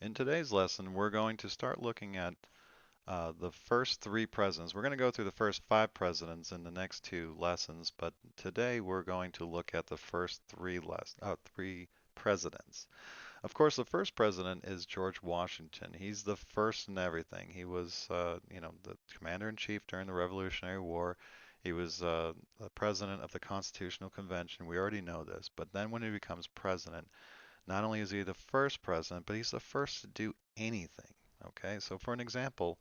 In today's lesson, we're going to start looking at the first three presidents. We're going to go through the first five presidents in the next two lessons, but today we're going to look at the first three presidents. Of course, the first president is George Washington. He's the first in everything. He was, the commander in chief during the Revolutionary War. He was the president of the Constitutional Convention. We already know this, but then when he becomes president, not only is he the first president, but he's the first to do anything. Okay, so for an example,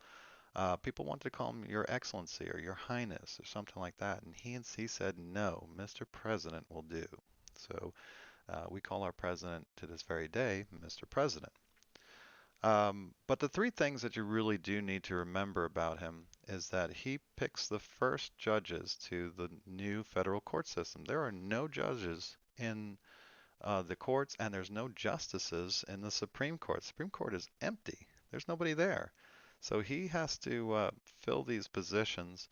people wanted to call him Your Excellency or Your Highness or something like that, and he said no, Mr. President will do. So we call our president to this very day Mr. President. But the three things that you really do need to remember about him is that he picks the first judges to the new federal court system. There are no judges in the courts, and there's no justices in the Supreme Court. Supreme Court is empty. There's nobody there. So he has to fill these positions,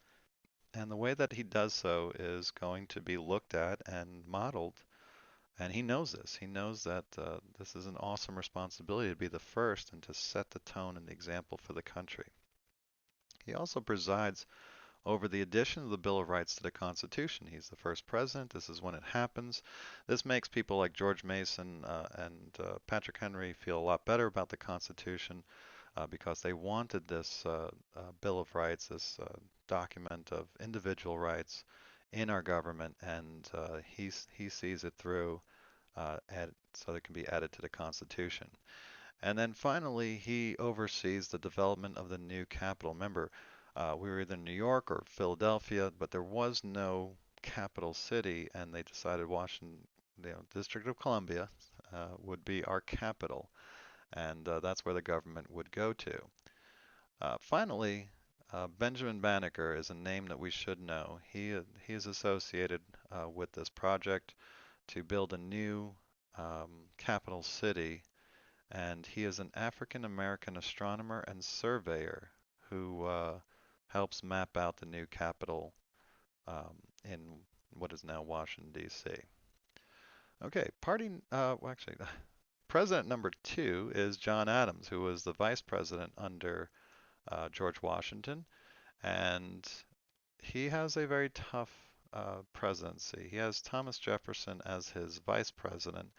and the way that he does so is going to be looked at and modeled. And he knows this. He knows that this is an awesome responsibility to be the first and to set the tone and the example for the country. He also presides over the addition of the Bill of Rights to the Constitution. He's the first president. This is when it happens. This makes people like George Mason and Patrick Henry feel a lot better about the Constitution because they wanted this Bill of Rights, this document of individual rights in our government, and he sees it through so it can be added to the Constitution. And then finally, he oversees the development of the new capital. Remember, we were either in New York or Philadelphia, but there was no capital city, and they decided Washington, District of Columbia, would be our capital, and that's where the government would go to. Finally, Benjamin Banneker is a name that we should know. He is associated with this project to build a new capital city, and he is an African American astronomer and surveyor who helps map out the new capital in what is now Washington, D.C. Okay, president number two is John Adams, who was the vice president under George Washington, and he has a very tough presidency. He has Thomas Jefferson as his vice president,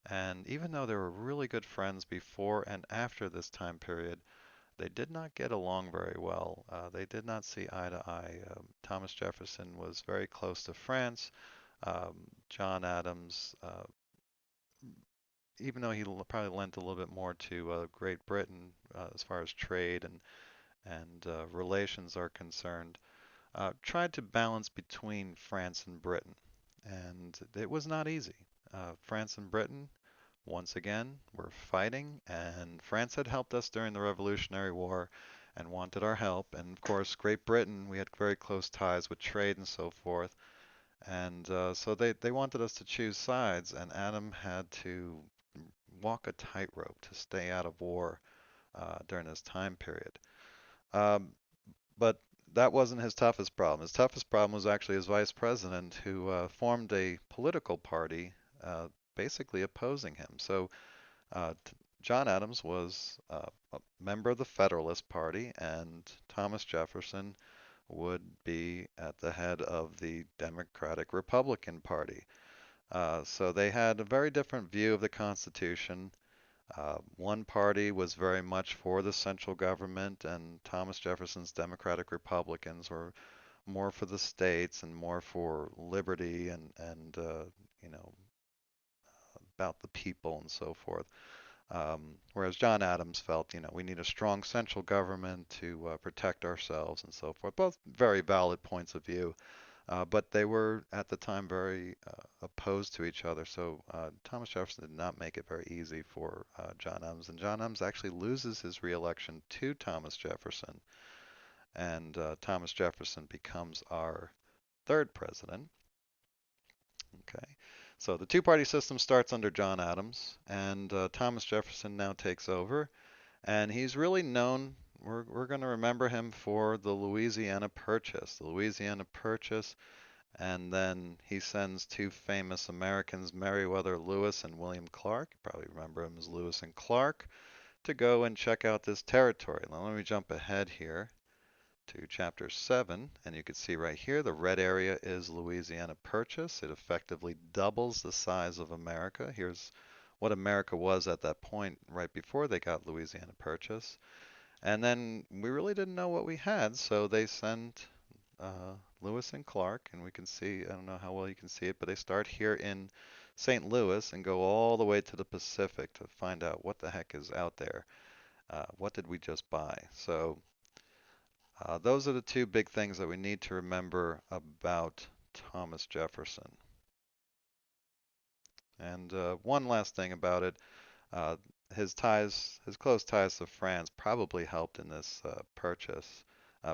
and even though they were really good friends before and after this time period, they did not get along very well. They did not see eye to eye. Thomas Jefferson was very close to France. John Adams, even though he probably lent a little bit more to Great Britain as far as trade and relations are concerned, tried to balance between France and Britain, and it was not easy. France and Britain, once again, were fighting, and France had helped us during the Revolutionary War and wanted our help. And of course, Great Britain, we had very close ties with trade and so forth. And so they wanted us to choose sides, and Adam had to walk a tightrope to stay out of war during this time period. Um, but that wasn't his toughest problem. His toughest problem was actually his vice president, who formed a political party basically opposing him. So John Adams was a member of the Federalist Party, and Thomas Jefferson would be at the head of the Democratic Republican Party. So they had a very different view of the Constitution. One party was very much for the central government, and Thomas Jefferson's Democratic Republicans were more for the states and more for liberty and you know about the people and so forth. Whereas John Adams felt, we need a strong central government to protect ourselves and so forth. Both very valid points of view, but they were at the time very opposed to each other. So Thomas Jefferson did not make it very easy for John Adams, and John Adams actually loses his reelection to Thomas Jefferson, and Thomas Jefferson becomes our third president. Okay. So the two-party system starts under John Adams, and Thomas Jefferson now takes over, and he's really known. We're going to remember him for the Louisiana Purchase. The Louisiana Purchase, and then he sends two famous Americans, Meriwether Lewis and William Clark. You probably remember him as Lewis and Clark, to go and check out this territory. Now let me jump ahead here to chapter 7, and you can see right here the red area is Louisiana Purchase. It effectively doubles the size of America. Here's what America was at that point right before they got Louisiana Purchase. And then we really didn't know what we had, so they sent Lewis and Clark, and we can see, I don't know how well you can see it, but they start here in St. Louis and go all the way to the Pacific to find out what the heck is out there. What did we just buy? So those are the two big things that we need to remember about Thomas Jefferson. And one last thing about it, uh, his close ties to France probably helped in this purchase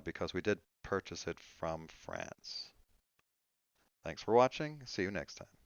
because we did purchase it from France. Thanks for watching. See you next time.